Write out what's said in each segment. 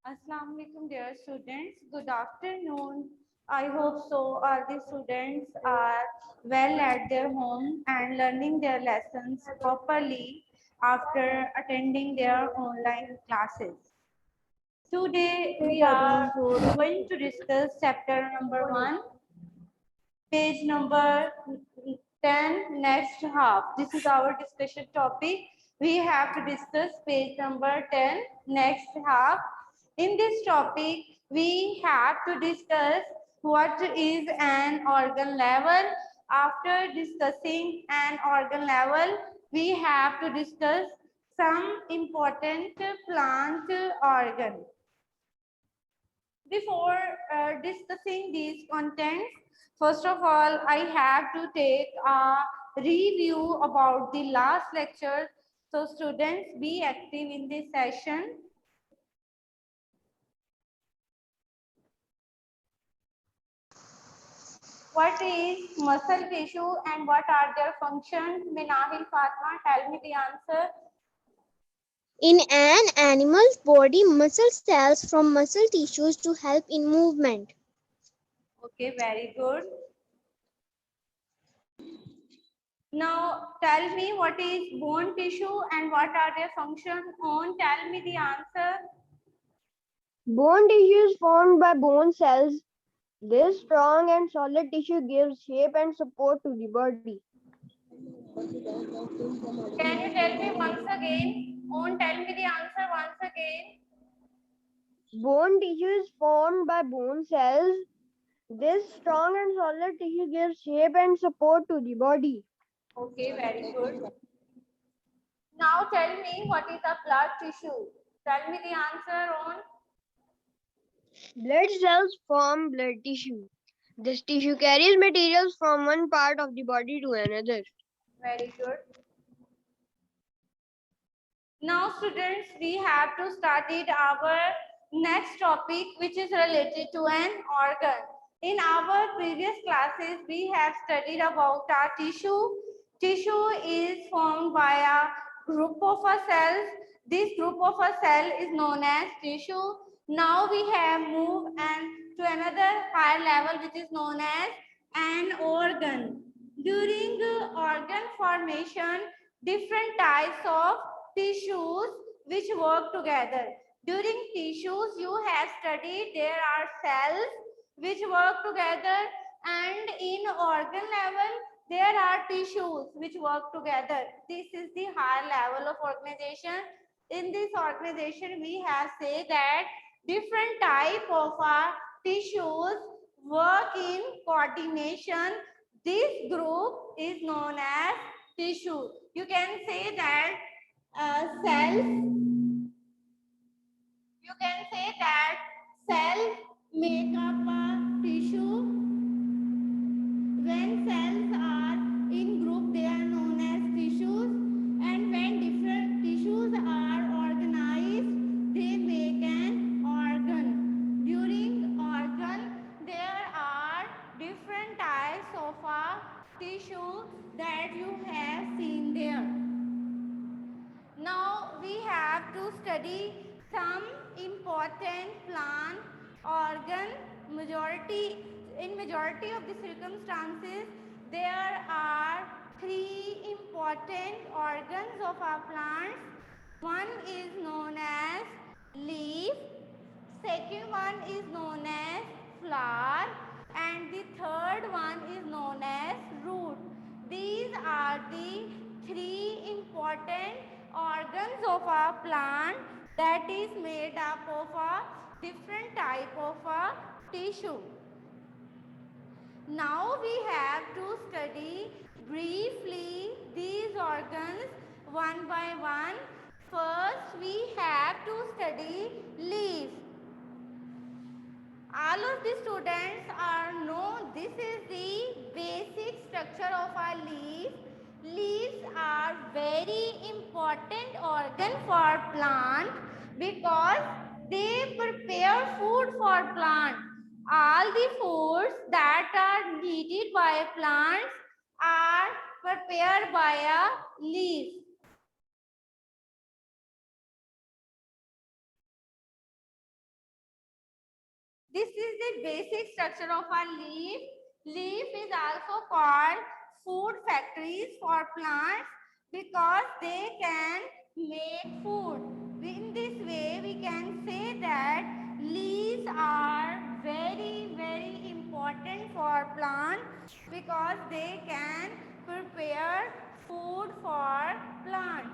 Assalamu alaikum dear students. Good afternoon. I hope so. All the students are well at their home and learning their lessons properly after attending their online classes. Today we are going to discuss chapter number 1, page number 10, next half. This is our discussion topic. We have to discuss page number 10, next half. In this topic, we have to discuss what is an organ level. After discussing an organ level, we have to discuss some important plant organ. Before discussing these contents, first of all, I have to take a review about the last lecture. So students, be active in this session. What is muscle tissue and what are their functions? Minahil Fatma, tell me the answer. In an animal's body, muscle cells from muscle tissues to help in movement. Okay, very good. Now tell me what is bone tissue and what are their functions. On, tell me the answer. Bone tissue is formed by bone cells. This strong and solid tissue gives shape and support to the body. Can you tell me once again? On, tell me the answer once again. Bone tissue is formed by bone cells. This strong and solid tissue gives shape and support to the body. Okay, very good. Now tell me what is a blood tissue. Tell me the answer on. Blood cells form blood tissue. This tissue carries materials from one part of the body to another. Very good. Now students, we have to start it our next topic which is related to an organ. In our previous classes, we have studied about our tissue. Tissue is formed by a group of a cells. This group of a cell is known as tissue. Now we have moved to another higher level which is known as an organ. During organ formation, different types of tissues which work together. During tissues, you have studied there are cells which work together, and in organ level, there are tissues which work together. This is the higher level of organization. In this organization, we have said that different type of tissues work in coordination. This group is known as tissue. You can say that cells, you can say that cells make up a tissue. When cells are in group, they are known as tissues, and when different tissues are organized, they make an organ. During organ, there are different types of tissue that you have seen there. Now we have to study some important plant organ. In majority of the circumstances, there are three important organs of our plants. One is known as leaf, second one is known as flower, and the third one is known as root. These are the three important organs of a plant that is made up of a different type of a tissue. Now we have to study briefly these organs one by one. First we have to study leaf. All of the students know this is the basic structure of a leaf. Leaves are very important organ for plant because they prepare food for plant. All the foods that are needed by plants are prepared by a leaf. This is the basic structure of a leaf. Leaf is also called food factories for plants because they can make food. In this way, we can say that leaves are very important for plants because they can prepare food for plants.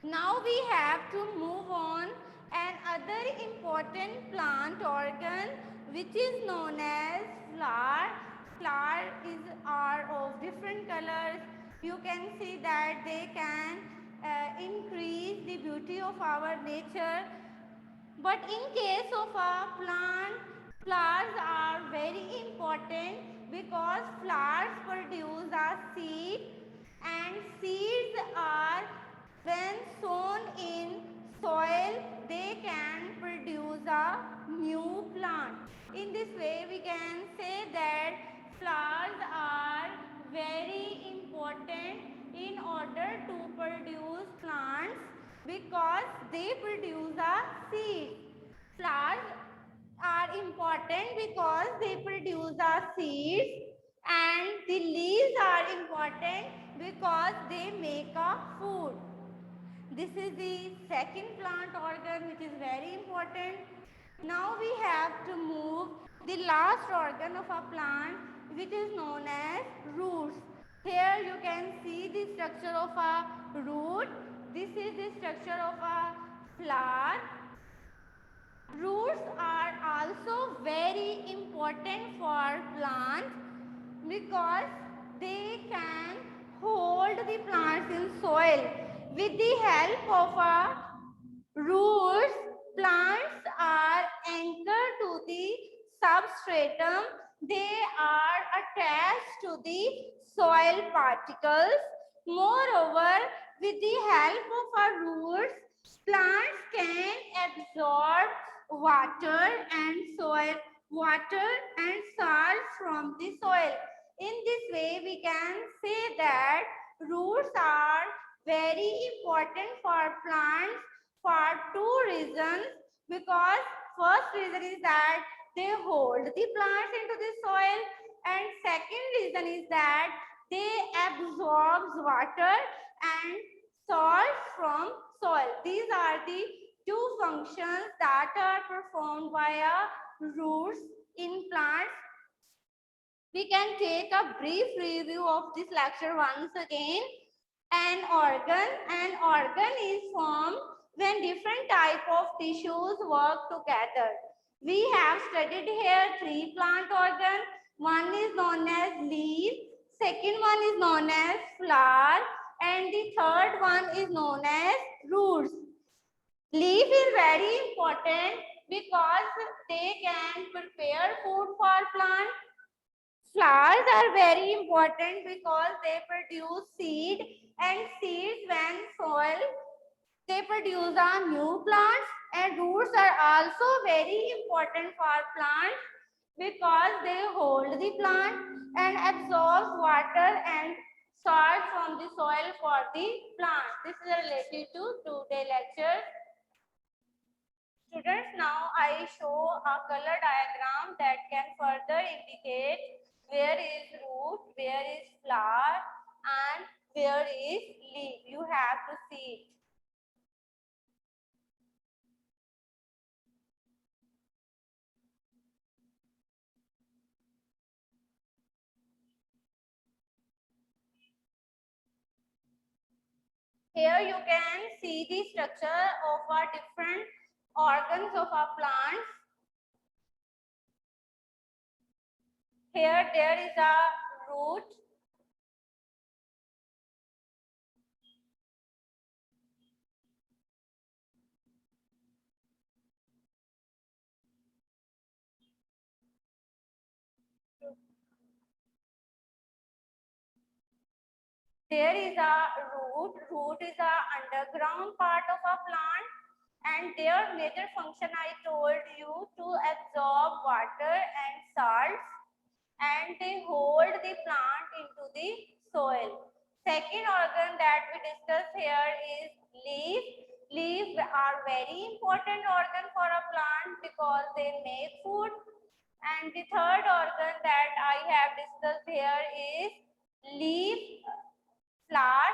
Now we have to move on another important plant organ which is known as flower. Are of different colors. You can see that they can increase the beauty of our nature. But in case of a plant, flowers are very important because flowers produce a seed and seeds are when sown in soil, they can produce a new plant. In this way, we can say that flowers are very important in order to produce plants because they produce a seed. Flowers are important because they produce a seeds and the leaves are important because they make a food. This is the second plant organ which is very important. Now we have to move the last organ of a plant which is known as roots. Here you can see the structure of a root. This is the structure of a flower. Roots are also very important for plants because they can hold the plants in soil. With the help of a roots, plants are anchored to the substratum. They are attached to the soil particles. Moreover, with the help of our roots, plants can absorb water and salts from the soil. In this way, we can say that roots are very important for plants for two reasons. Because first reason is that they hold the plants into the soil, and second reason is that they absorb water and salts from soil. These are the two functions that are performed by roots in plants. We can take a brief review of this lecture once again. An organ is formed when different type of tissues work together. We have studied here three plant organs. One is known as leaf, second one is known as flower, and the third one is known as roots. Leaf is very important because they can prepare food for plants. Flowers are very important because they produce seed, and seeds when soil, they produce a new plants. And roots are also very important for plants because they hold the plant and absorb water and salt from the soil for the plant. This is related to today's lecture. Students, now I show a color diagram that can further indicate where is root, where is flower, and where is leaf. You have to see it. Here you can see the structure of our different organs of our plants. Here there is a root. There is a root. Root is a underground part of a plant, and their major function I told you to absorb water and salts, and they hold the plant into the soil. Second organ that we discuss here is leaf. Leaves are very important organ for a plant because they make food. And the third organ that I have discussed here is leaf. Flower.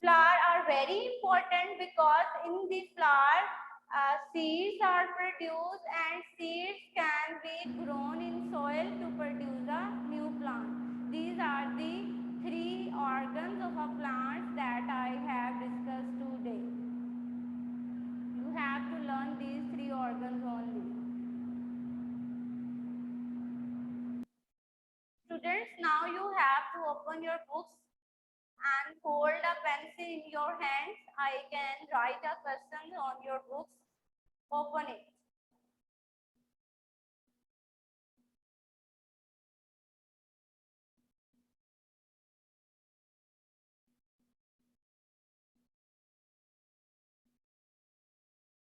Flower are very important because in the flower seeds are produced, and seeds can be grown in soil to produce a new plant. These are the three organs of a plant that I have discussed today. You have to learn these three organs only. Students, now you have to open your books and hold a pencil in your hands. I can write a question on your books. Open it.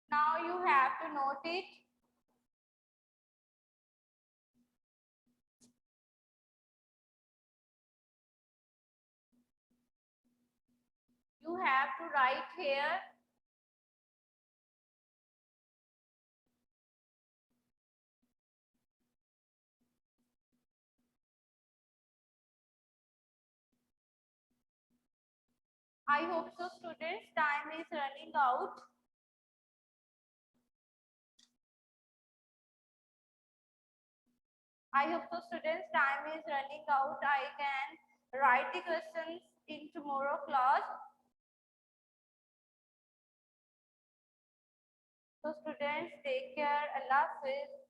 Now you have to note it. You have to write here. I hope so, students. Time is running out. I hope so, students. Time is running out. I can write the questions in tomorrow class. So, students, take care. Allah Hafiz.